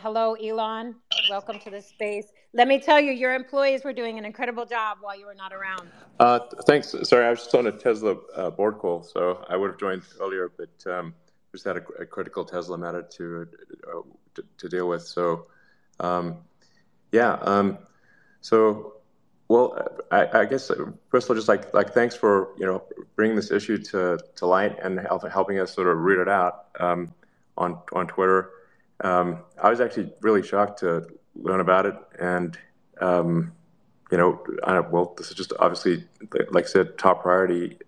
Hello, Elon. Welcome to this space. Let me tell you, your employees were doing an incredible job while you were not around. Thanks. Sorry, I was just on a Tesla board call, so I would have joined earlier, but just had a critical Tesla matter to deal with. So, um, yeah. So, well, I guess first of all, just like thanks for bringing this issue to light and helping us sort of root it out on Twitter. I was actually really shocked to learn about it, and well, this is just obviously, like I said, top priority.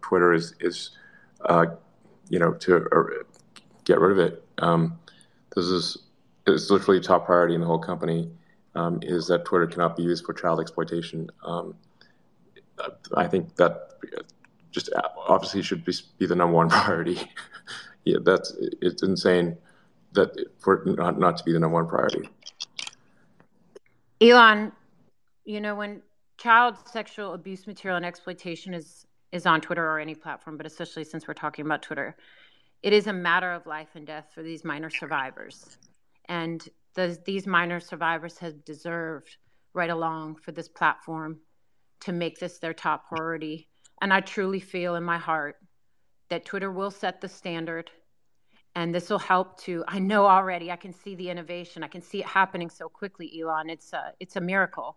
Twitter is uh, to get rid of it. This is it's literally top priority in the whole company. Is that Twitter cannot be used for child exploitation. I think that just obviously should be the number one priority. Yeah, it's insane that for not to be the number one priority. Elon, when child sexual abuse material and exploitation is on Twitter or any platform, but especially since we're talking about Twitter, it is a matter of life and death for these minor survivors. And these minor survivors have deserved right along for this platform to make this their top priority. And I truly feel in my heart that Twitter will set the standard, and this will help to, I know already, I can see the innovation. I can see it happening so quickly, Elon. It's a miracle.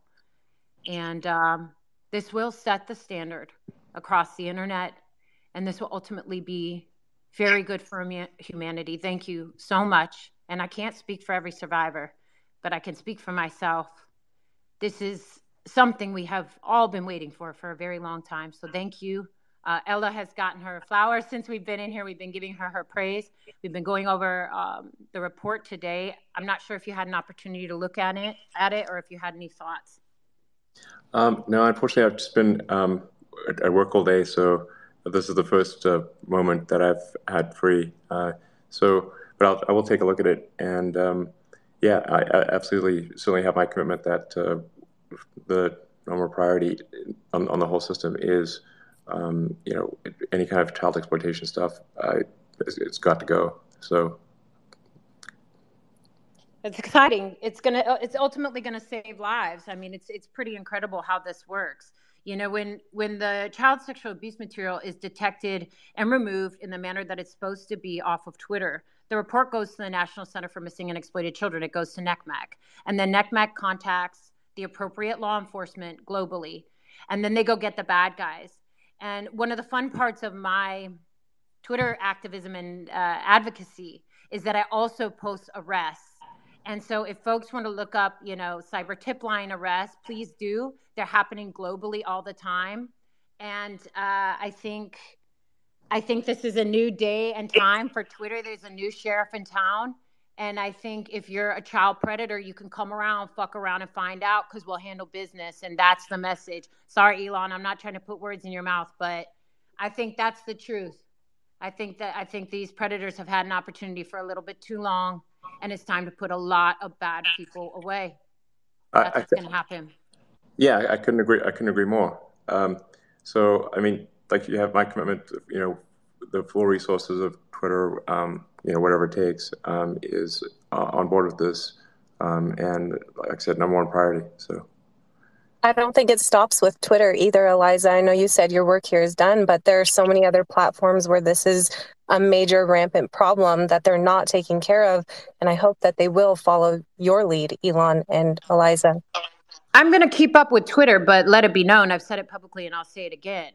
And this will set the standard across the internet, and this will ultimately be very good for humanity. Thank you so much. And I can't speak for every survivor, but I can speak for myself. This is something we have all been waiting for a very long time. So thank you. Ella has gotten her flowers since we've been in here. We've been giving her praise. We've been going over the report today. I'm not sure if you had an opportunity to look at it, or if you had any thoughts. No, unfortunately, I've just been at work all day, so this is the first moment that I've had free. But I will take a look at it, and yeah, I absolutely certainly have my commitment that the number priority on the whole system is, any kind of child exploitation stuff. It's got to go. So. It's exciting. It's ultimately gonna save lives. I mean, it's pretty incredible how this works. When the child sexual abuse material is detected and removed in the manner that it's supposed to be off of Twitter, the report goes to the National Center for Missing and Exploited Children. It goes to NCMEC, and then NCMEC contacts the appropriate law enforcement globally, and then they go get the bad guys. And one of the fun parts of my Twitter activism and advocacy is that I also post arrests. And so if folks want to look up, cyber tip line arrests, please do. They're happening globally all the time. And I think this is a new day and time for Twitter. There's a new sheriff in town. And I think if you're a child predator, you can come around, fuck around, and find out, because we'll handle business. And that's the message. Sorry, Elon, I'm not trying to put words in your mouth, but I think that's the truth. I think these predators have had an opportunity for a little bit too long, and it's time to put a lot of bad people away. That's what's going to happen. Yeah, I couldn't agree more. So, I mean, like, you have my commitment. The full resources of Twitter, whatever it takes, is on board with this, and like I said, number one priority. So. I don't think it stops with Twitter either, Eliza. I know you said your work here is done, but there are so many other platforms where this is a major rampant problem that they're not taking care of. And I hope that they will follow your lead, Elon and Eliza. I'm going to keep up with Twitter, but let it be known, I've said it publicly and I'll say it again.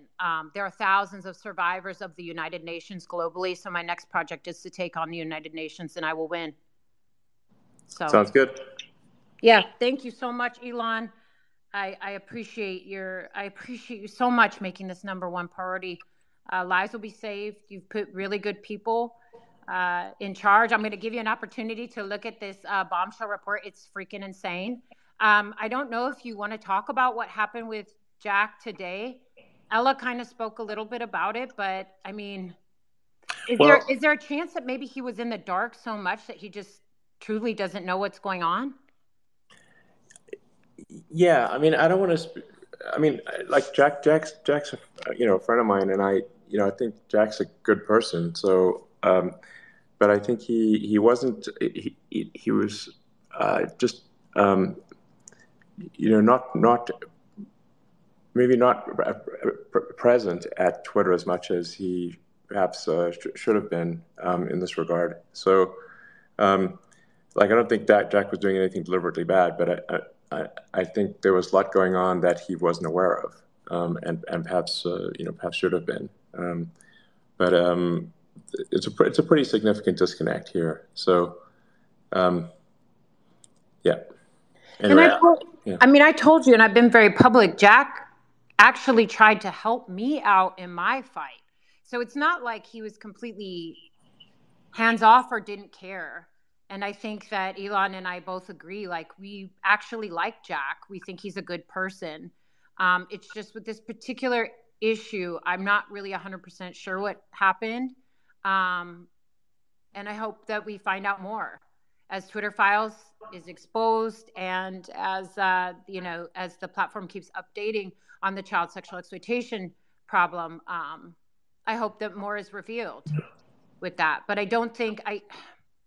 There are thousands of survivors of the United Nations globally. So my next project is to take on the United Nations, and I will win. So sounds good. Yeah. Thank you so much, Elon. I appreciate you so much making this number one priority. Lives will be saved. You've put really good people in charge. I'm going to give you an opportunity to look at this bombshell report. It's freaking insane. I don't know if you want to talk about what happened with Jack today. Ella kind of spoke a little bit about it, but I mean, is there a chance that maybe he was in the dark so much that he just truly doesn't know what's going on? Yeah, I mean, I don't want to. I mean, like Jack's a friend of mine, and I think Jack's a good person. So, but I think he wasn't. He was just not maybe not present at Twitter as much as he perhaps should have been in this regard. So, I don't think that Jack was doing anything deliberately bad, but I think there was a lot going on that he wasn't aware of, and perhaps perhaps should have been. But it's a pretty significant disconnect here. So, yeah. Anyway, I told you, and I've been very public. Jack actually tried to help me out in my fight. So it's not like he was completely hands off or didn't care. And I think that Elon and I both agree, we actually like Jack. We think he's a good person. It's just with this particular issue, I'm not really 100% sure what happened. And I hope that we find out more as Twitter Files is exposed, and as as the platform keeps updating on the child sexual exploitation problem. I hope that more is revealed with that. But I don't think I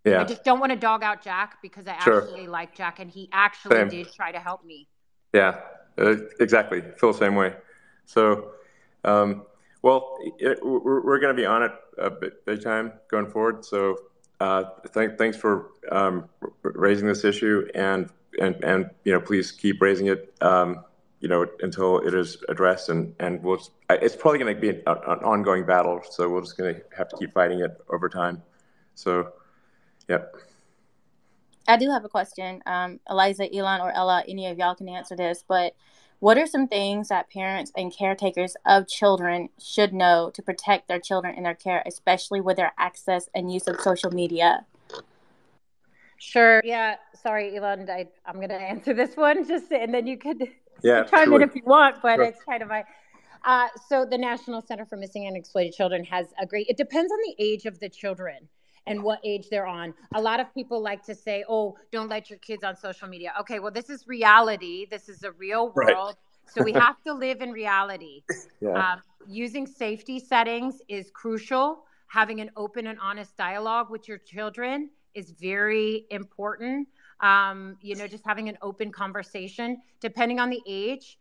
just don't want to dog out Jack, because I actually like Jack, and he actually did try to help me. Yeah, exactly. Feel the same way. So, we're going to be on it big time going forward. So, thanks for raising this issue, and please keep raising it, until it is addressed, and it's probably going to be an ongoing battle. So we're just going to have to keep fighting it over time. So, yeah. I do have a question. Eliza, Elon, or Ella, any of y'all can answer this, but what are some things that parents and caretakers of children should know to protect their children in their care, especially with their access and use of social media? Sure. Yeah. Sorry, Elon. I'm going to answer this one and then you could chime in if you want, but it's kind of my... So the National Center for Missing and Exploited Children has it depends on the age of the children and what age they're on. A lot of people like to say, oh, don't let your kids on social media. Okay, well, this is reality. This is a real world. Right. So we have to live in reality. Yeah. Using safety settings is crucial. Having an open and honest dialogue with your children is very important. Just having an open conversation, depending on the age.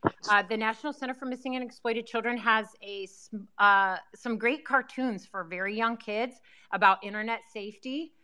The National Center for Missing and Exploited Children has some great cartoons for very young kids about internet safety.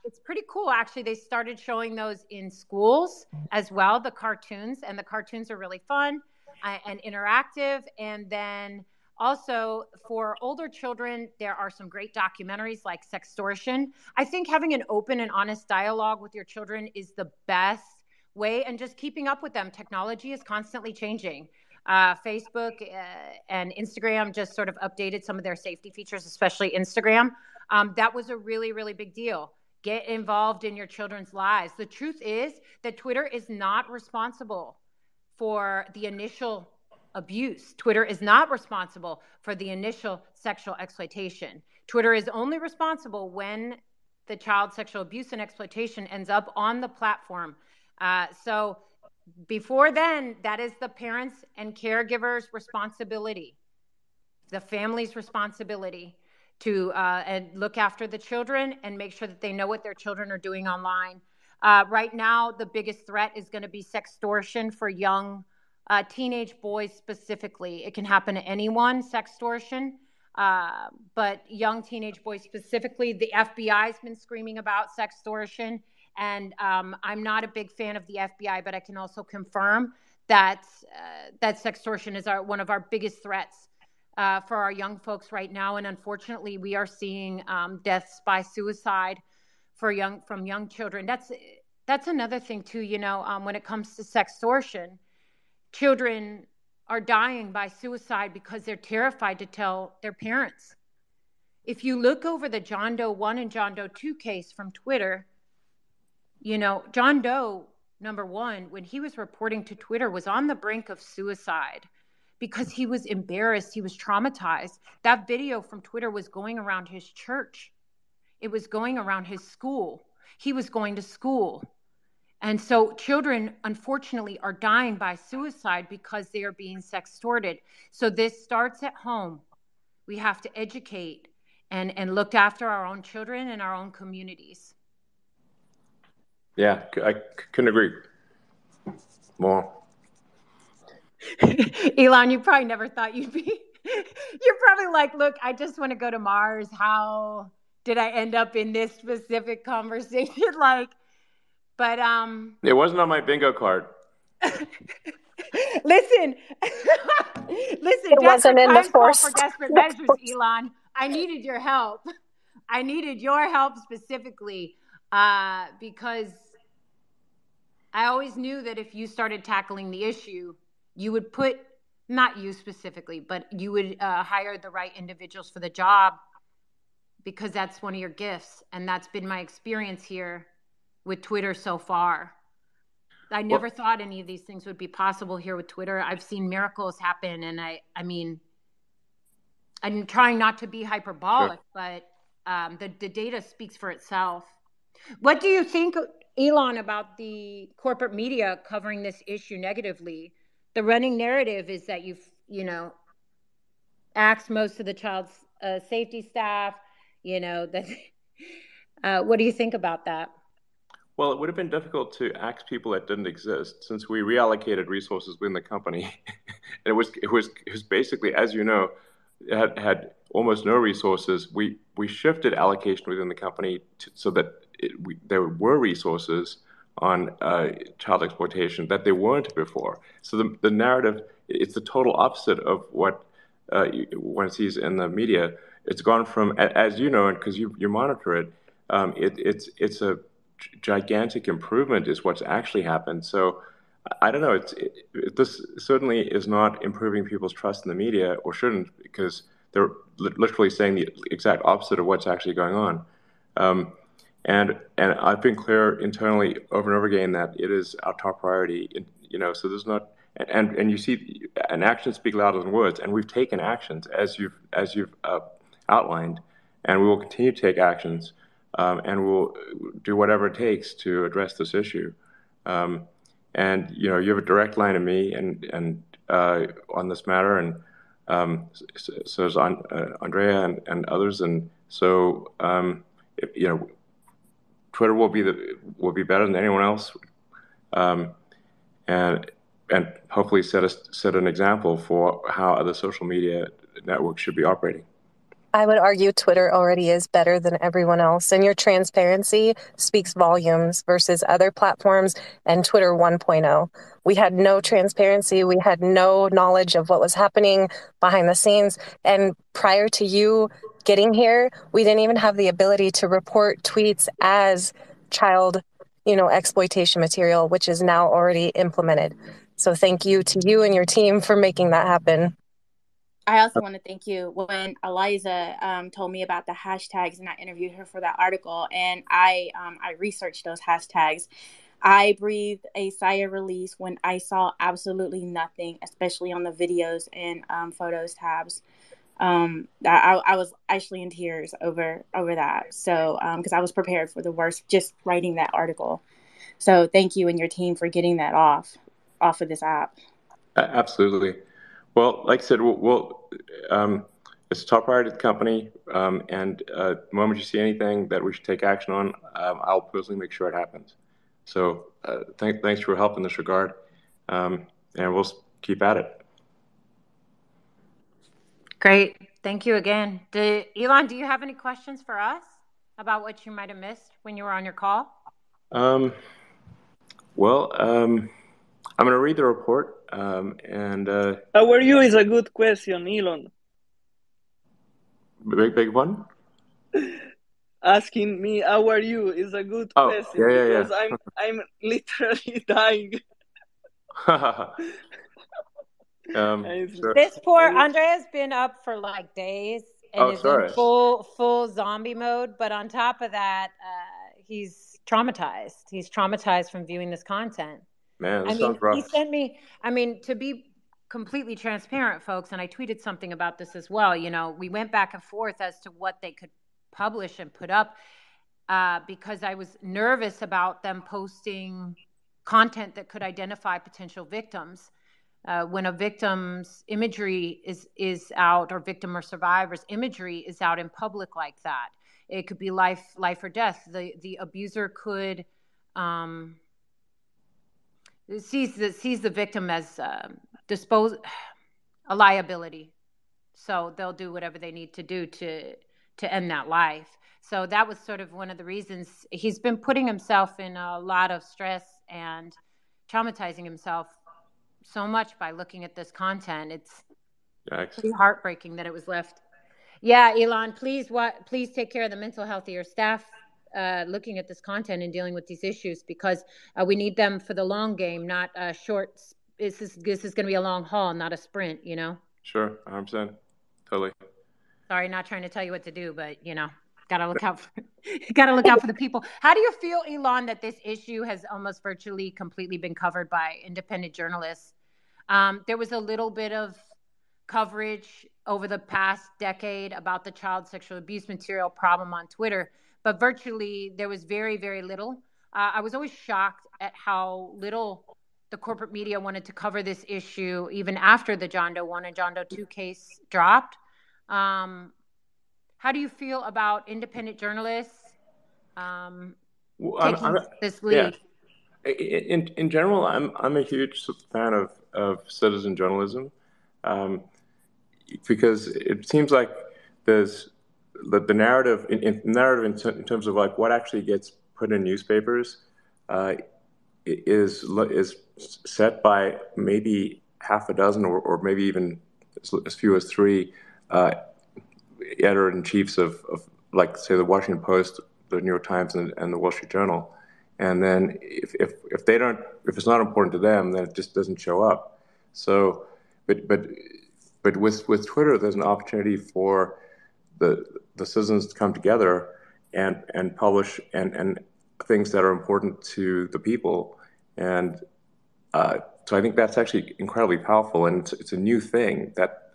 It's pretty cool, actually. They started showing those in schools as well, the cartoons, and the cartoons are really fun and interactive. And then also, for older children, there are some great documentaries like Sextortion. I think having an open and honest dialogue with your children is the best way, and just keeping up with them. Technology is constantly changing. Facebook and Instagram just sort of updated some of their safety features, especially Instagram. That was a really, really big deal. Get involved in your children's lives. The truth is that Twitter is not responsible for the initial abuse. Twitter is not responsible for the initial sexual exploitation. Twitter is only responsible when the child sexual abuse and exploitation ends up on the platform. So before then, that is the parents' and caregivers' responsibility, the family's responsibility to and look after the children and make sure that they know what their children are doing online. Right now, the biggest threat is going to be sextortion for young teenage boys specifically. It can happen to anyone, sextortion, but young teenage boys specifically. The FBI's been screaming about sextortion, and I'm not a big fan of the FBI, but I can also confirm that sextortion is one of our biggest threats for our young folks right now. And unfortunately, we are seeing deaths by suicide from young children. That's another thing too. When it comes to sextortion, children are dying by suicide because they're terrified to tell their parents. If you look over the John Doe 1 and John Doe 2 case from Twitter, John Doe, number one, when he was reporting to Twitter, was on the brink of suicide because he was embarrassed. He was traumatized. That video from Twitter was going around his church. It was going around his school. He was going to school. And so children, unfortunately, are dying by suicide because they are being sextorted. So this starts at home. We have to educate and look after our own children and our own communities. Yeah, I couldn't agree more. Elon, you probably never thought you'd be. You're probably like, look, I just want to go to Mars. How did I end up in this specific conversation? Like, but It wasn't on my bingo card. listen, listen. It wasn't Desperate in the times call for force. desperate measures, Elon. I needed your help. I needed your help specifically because I always knew that if you started tackling the issue, you would put, not you specifically, but you would hire the right individuals for the job because that's one of your gifts. And that's been my experience here with Twitter so far. I never thought any of these things would be possible here with Twitter. I've seen miracles happen. And I mean, I'm trying not to be hyperbolic, but the data speaks for itself. What do you think, Elon, about the corporate media covering this issue negatively? The running narrative is that you've, axed most of the child's safety staff, that. What do you think about that? Well, it would have been difficult to axe people that didn't exist since we reallocated resources within the company. And it was basically, as you know, it had almost no resources. We shifted allocation within the company so that there were resources on child exploitation that there weren't before. So the narrative, it's the total opposite of what one sees in the media. It's gone from, as you know, and because you monitor it, it's a gigantic improvement is what's actually happened. So I don't know. This certainly is not improving people's trust in the media, or shouldn't, because they're literally saying the exact opposite of what's actually going on. And I've been clear internally over and over again that it is our top priority. So there's not, and you see, and actions speak louder than words. And we've taken actions as you've outlined, and we will continue to take actions. And we'll do whatever it takes to address this issue. And you have a direct line to me and on this matter, and so is Andrea and others. And so Twitter will be better than anyone else, and hopefully set an example for how other social media networks should be operating. I would argue Twitter already is better than everyone else, and your transparency speaks volumes versus other platforms and Twitter 1.0. We had no transparency. We had no knowledge of what was happening behind the scenes. And prior to you getting here, we didn't even have the ability to report tweets as child, exploitation material, which is now already implemented. So thank you to you and your team for making that happen. I also want to thank you. When Eliza told me about the hashtags and I interviewed her for that article, and I researched those hashtags, I breathed a sigh of release when I saw absolutely nothing, especially on the videos and photos tabs. I was actually in tears over that. So because I was prepared for the worst just writing that article. So thank you and your team for getting that off of this app. Absolutely. Well, like I said, it's a top priority of the company, and the moment you see anything that we should take action on, I'll personally make sure it happens. So thanks for your help in this regard, and we'll keep at it. Great. Thank you again. Elon, do you have any questions for us about what you might have missed when you were on your call? I'm going to read the report. And how are you is a good question, Elon. Big one? Asking me how are you is a good question because I'm literally dying. This poor Andrea's been up for like days and is in full zombie mode. But on top of that, he's traumatized. He's traumatized from viewing this content. Man, this sounds rough. He sent me, to be completely transparent, folks, and I tweeted something about this as well. We went back and forth as to what they could publish and put up because I was nervous about them posting content that could identify potential victims. When a victim's imagery is out, or victim or survivor's imagery is out in public like that, it could be life or death. The abuser could um, sees the victim as a liability. So they'll do whatever they need to do to end that life. So that was sort of one of the reasons he's been putting himself in a lot of stress and traumatizing himself so much by looking at this content. It's pretty heartbreaking that it was left. Yeah, Elon, please take care of the mental health of your staff looking at this content and dealing with these issues, because we need them for the long game, not short. This is going to be a long haul, not a sprint, you know? Sure, 100%. Totally. Sorry, not trying to tell you what to do, but, you know, gotta look out for the people. How do you feel, Elon, that this issue has almost virtually completely been covered by independent journalists? There was a little bit of coverage over the past decade about the child sexual abuse material problem on Twitter, but virtually there was very, very little. I was always shocked at how little the corporate media wanted to cover this issue, even after the John Doe 1 and John Doe 2 case dropped. How do you feel about independent journalists taking this lead? Yeah. In general, I'm a huge fan of citizen journalism, because it seems like there's the narrative in terms of like what actually gets put in newspapers is set by maybe half a dozen or maybe even as few as three editor-in-chiefs of like, say, the Washington Post, the New York Times, and the Wall Street Journal. And then if it's not important to them, then it just doesn't show up. So, but with Twitter, there's an opportunity for the citizens to come together and publish and things that are important to the people. And so I think that's actually incredibly powerful, and it's a new thing that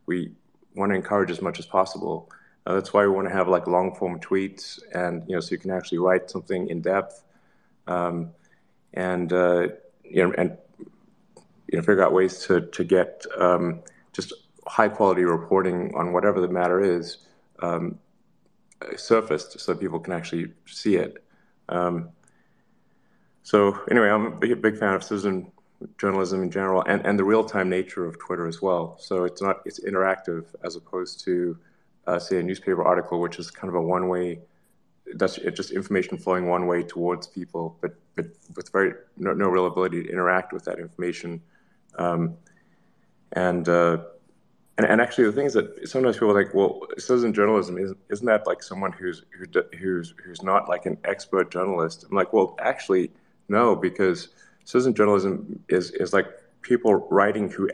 we want to encourage as much as possible. That's why we want to have like long form tweets, and so you can actually write something in depth, and figure out ways to get just high quality reporting on whatever the matter is surfaced, so people can actually see it. So anyway, I'm a big fan of citizen journalism in general, and the real-time nature of Twitter as well. So it's interactive as opposed to say a newspaper article, which is kind of a one-way. That's just information flowing one way towards people, but with no real ability to interact with that information. And actually, the thing is that sometimes people are like, well, citizen journalism isn't that like someone who's not like an expert journalist? I'm like, well, actually, no, because citizen journalism is like people writing who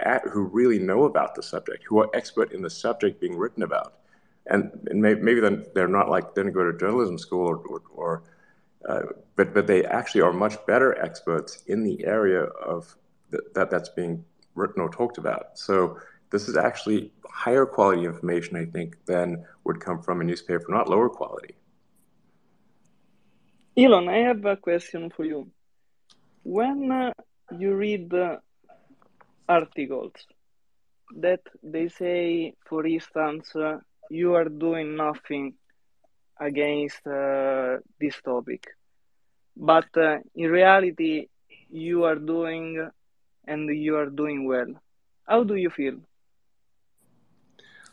really know about the subject, who are expert in the subject being written about, and maybe then they're not like didn't go to journalism school but they actually are much better experts in the area of that's being written or talked about. So this is actually higher quality information, I think, than would come from a newspaper, not lower quality. Elon, I have a question for you. When you read articles that they say, for instance, you are doing nothing against this topic, but in reality you are doing, and you are doing well, how do you feel?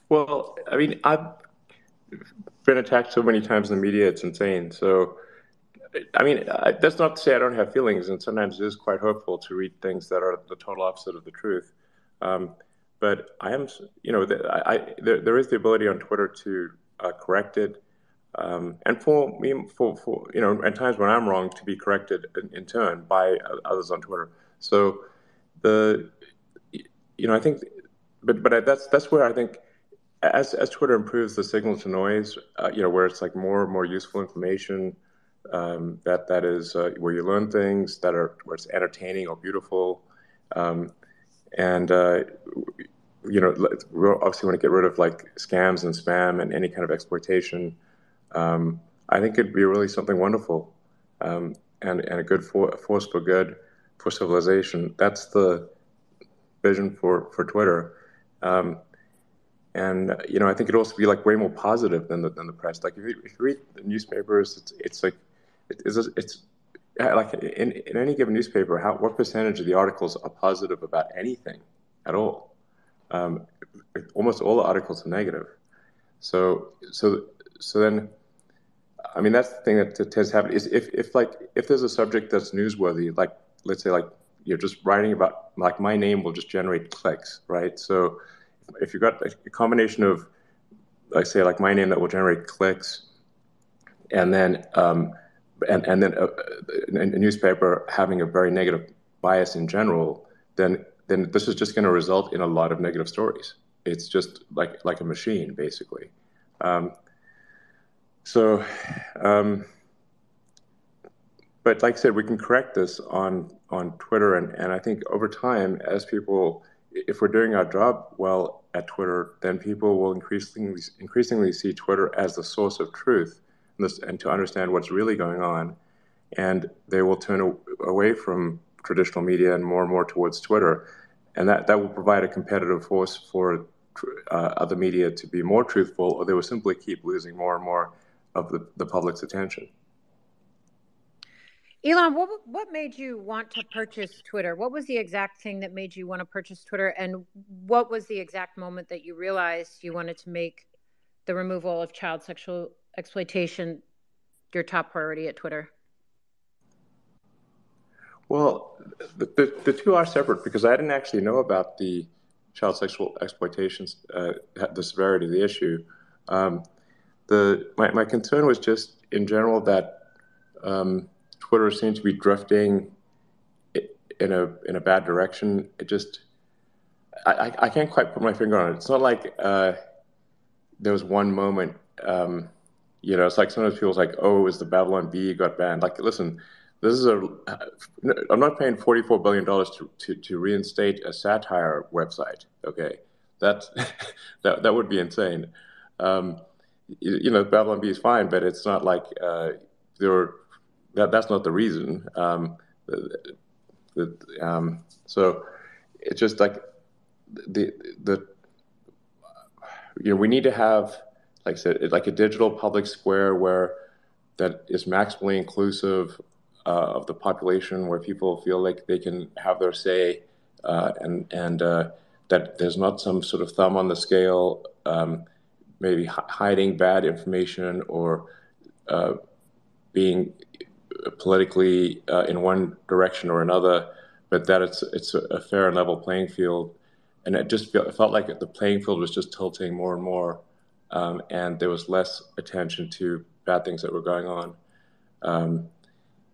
Well, I mean, I've been attacked so many times in the media, it's insane. So, I mean, that's not to say I don't have feelings, and sometimes it is quite hurtful to read things that are the total opposite of the truth. But I am, there is the ability on Twitter to correct it, and for me, for at times when I'm wrong, to be corrected in turn by others on Twitter. So I think, but that's where I think as Twitter improves the signal to noise, where it's like more and more useful information. That is where you learn things where it's entertaining or beautiful, and we obviously want to get rid of like scams and spam and any kind of exploitation. I think it'd be really something wonderful, and a good force for good for civilization. That's the vision for Twitter. And I think it'd also be like way more positive than the press. Like if you read the newspapers, it's like it's like in any given newspaper, what percentage of the articles are positive about anything at all? Almost all the articles are negative. So then, I mean, that's the thing that tends to happen is if there's a subject that's newsworthy, like let's say like you're just writing about, like my name will just generate clicks, right? So if you've got a combination of, like say like my name that will generate clicks, and then and then a newspaper having a very negative bias in general, then this is just going to result in a lot of negative stories. It's just like a machine, basically. So, but like I said, we can correct this on Twitter, and I think over time, as people, if we're doing our job well at Twitter, then people will increasingly see Twitter as the source of truth, and to understand what's really going on, and they will turn away from traditional media and more towards Twitter, and that will provide a competitive force for other media to be more truthful, or they will simply keep losing more and more of the public's attention. Elon, what made you want to purchase Twitter? What was the exact thing that made you want to purchase Twitter? And what was the exact moment that you realized you wanted to make the removal of child sexual exploitation your top priority at Twitter? Well, the two are separate because I didn't actually know about the child sexual exploitations, the severity of the issue. My concern was just in general that Twitter seems to be drifting in a bad direction. It just I can't quite put my finger on it. It's not like there was one moment. It's like sometimes people's like, oh, it was the Babylon Bee got banned. Like, listen, this is I'm not paying $44 billion to reinstate a satire website. Okay, that would be insane. Babylon Bee is fine, but it's not like that's not the reason. So it's just like we need to have, like I said, like a digital public square that is maximally inclusive of the population, where people feel like they can have their say, and that there's not some sort of thumb on the scale, maybe hiding bad information or being politically in one direction or another, but that it's a fair and level playing field. And it just felt like the playing field was just tilting more and more, and there was less attention to bad things that were going on. I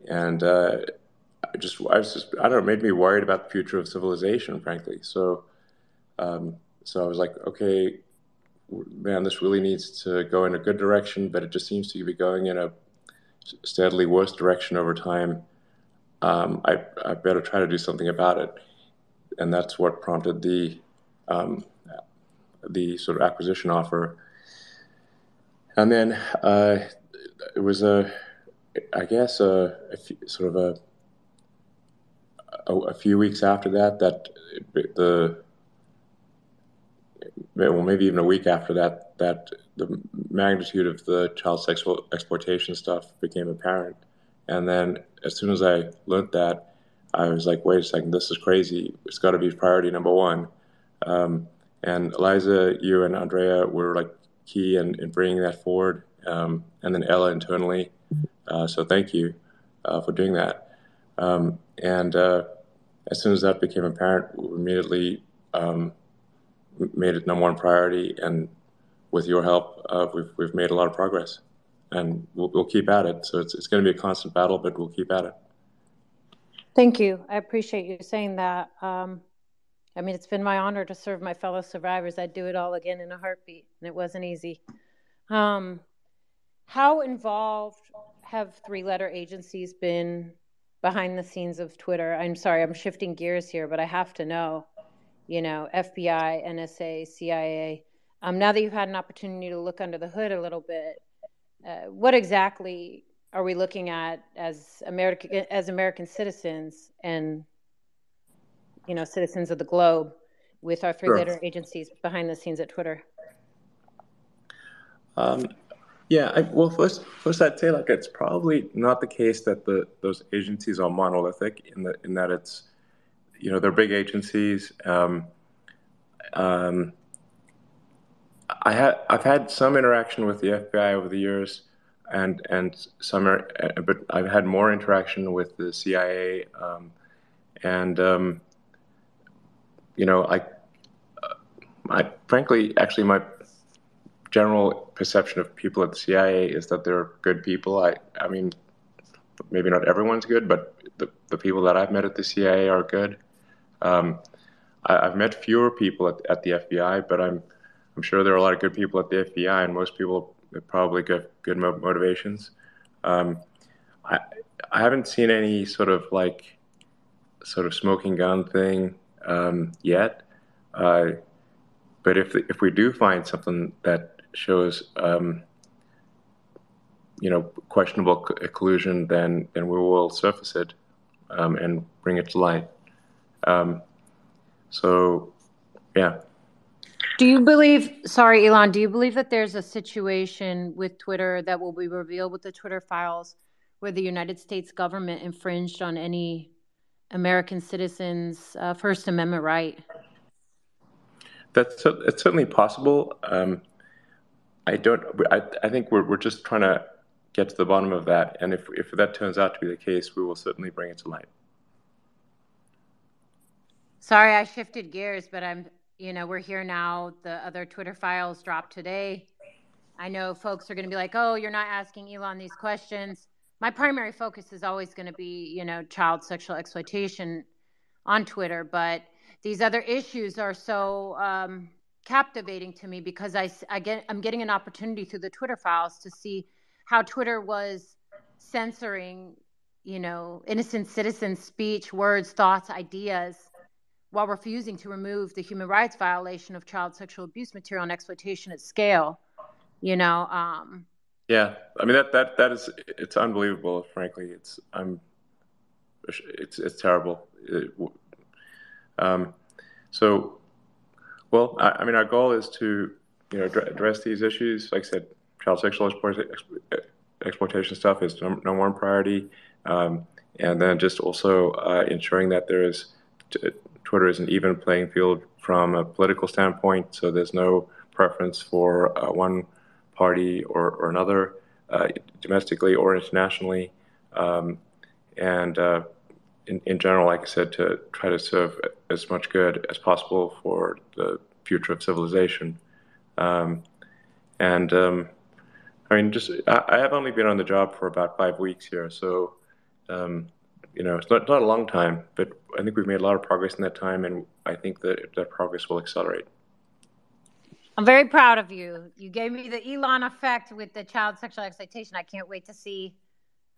don't know, it made me worried about the future of civilization, frankly. So I was like, okay, man, this really needs to go in a good direction, but it just seems to be going in a steadily worse direction over time. I better try to do something about it, and that's what prompted the sort of acquisition offer. And then it was a few weeks after that maybe even a week after that the magnitude of the child sexual exploitation stuff became apparent. And then as soon as I learned that, I was like, wait a second, this is crazy. It's got to be priority number one. And Eliza, you and Andrea were like key in bringing that forward, and then Ella internally. So thank you for doing that. And as soon as that became apparent, we immediately made it number one priority. And with your help, we've made a lot of progress, and we'll keep at it. So it's going to be a constant battle, but we'll keep at it. Thank you. I appreciate you saying that. I mean, it's been my honor to serve my fellow survivors. I'd do it all again in a heartbeat, and it wasn't easy. How involved have three-letter agencies been behind the scenes of Twitter? I'm sorry, I'm shifting gears here, but I have to know, FBI, NSA, CIA. Now that you've had an opportunity to look under the hood a little bit, what exactly are we looking at as American citizens and citizens of the globe with our three-letter agencies behind the scenes at Twitter? Yeah, well, first I'd say like it's probably not the case that those agencies are monolithic in that it's they're big agencies. Um, I've had some interaction with the FBI over the years, and but I've had more interaction with the CIA, and you know, I frankly actually my general perception of people at the CIA is that they're good people. I mean, maybe not everyone's good, but the people that I've met at the CIA are good. Um, I've met fewer people at the FBI, but I'm sure there are a lot of good people at the FBI, and most people have probably got good motivations. Um, I I haven't seen any sort of smoking gun thing yet, uh, but if we do find something that shows questionable collusion, then we will surface it and bring it to light. Um, so yeah. Sorry, Elon, do you believe that there's a situation with Twitter that will be revealed with the Twitter files where the United States government infringed on any American citizens' First Amendment right? It's certainly possible. I don't. I think we're just trying to get to the bottom of that, and if that turns out to be the case, we will certainly bring it to light. Sorry, I shifted gears, but we're here now. The other Twitter files dropped today. I know folks are going to be like, "Oh, you're not asking Elon these questions." My primary focus is always going to be, child sexual exploitation on Twitter, but these other issues are so captivating to me because I'm getting an opportunity through the Twitter files to see how Twitter was censoring, innocent citizens' speech, words, thoughts, ideas, while refusing to remove the human rights violation of child sexual abuse material and exploitation at scale. Yeah, I mean that is it's unbelievable. Frankly, it's terrible. Um, so, well, I mean, our goal is to address these issues. Like I said, child sexual exploitation stuff is number one priority, and then just also ensuring that Twitter is an even playing field from a political standpoint. So there's no preference for one party or another, domestically or internationally, and in general, like I said, to try to serve as much good as possible for the future of civilization. And I mean, I have only been on the job for about 5 weeks here, so it's not a long time, but I think we've made a lot of progress in that time, and I think that progress will accelerate. I'm very proud of you. You gave me the Elon effect with the child sexual exploitation. I can't wait to see.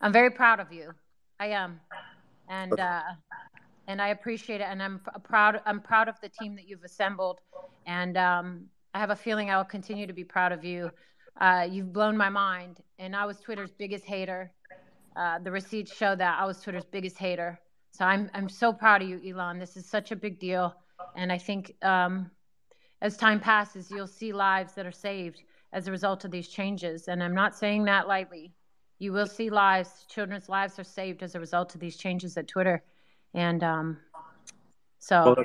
I'm very proud of you. I am, and I appreciate it. And I'm proud of the team that you've assembled, and I have a feeling I will continue to be proud of you. You've blown my mind, and I was Twitter's biggest hater. The receipts show that I was Twitter's biggest hater. So I'm so proud of you, Elon. This is such a big deal, and I think as time passes, you'll see lives that are saved as a result of these changes. And I'm not saying that lightly. You will see children's lives are saved as a result of these changes at Twitter. And so.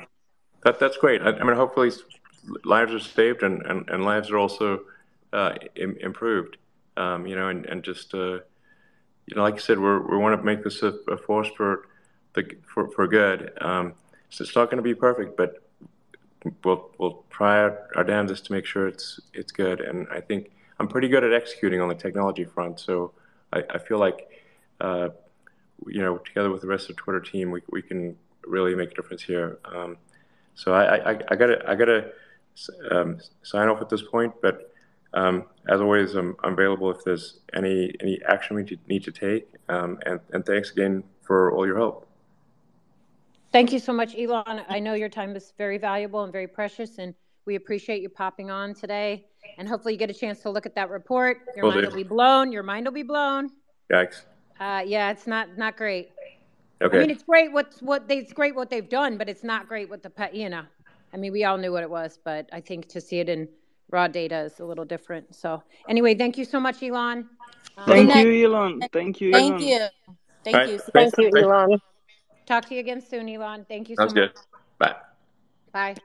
Well, that's great. I mean, hopefully lives are saved and lives are also improved. And just like I said, we want to make this a force for good. So it's not going to be perfect, but we'll try our damnedest to make sure it's good. And I think I'm pretty good at executing on the technology front. So I feel like together with the rest of the Twitter team, we can really make a difference here. So I gotta sign off at this point, but as always, I'm available if there's any action we need to take. And thanks again for all your help. Thank you so much, Elon. I know your time is very valuable and very precious, and we appreciate you popping on today. And hopefully you get a chance to look at that report. Your mind will be blown. Your mind will be blown. Yikes. Yeah, it's not great. Okay. I mean, it's great it's great what they've done, but it's not great what I mean, we all knew what it was, but I think to see it in raw data is a little different. So anyway, thank you so much, Elon. Thank you, Elon. Thank you, Thank Elon. you. Thank All you. right. Thank you, Elon. Talk to you again soon, Elon. Thank you so Sounds much. good. Bye. Bye.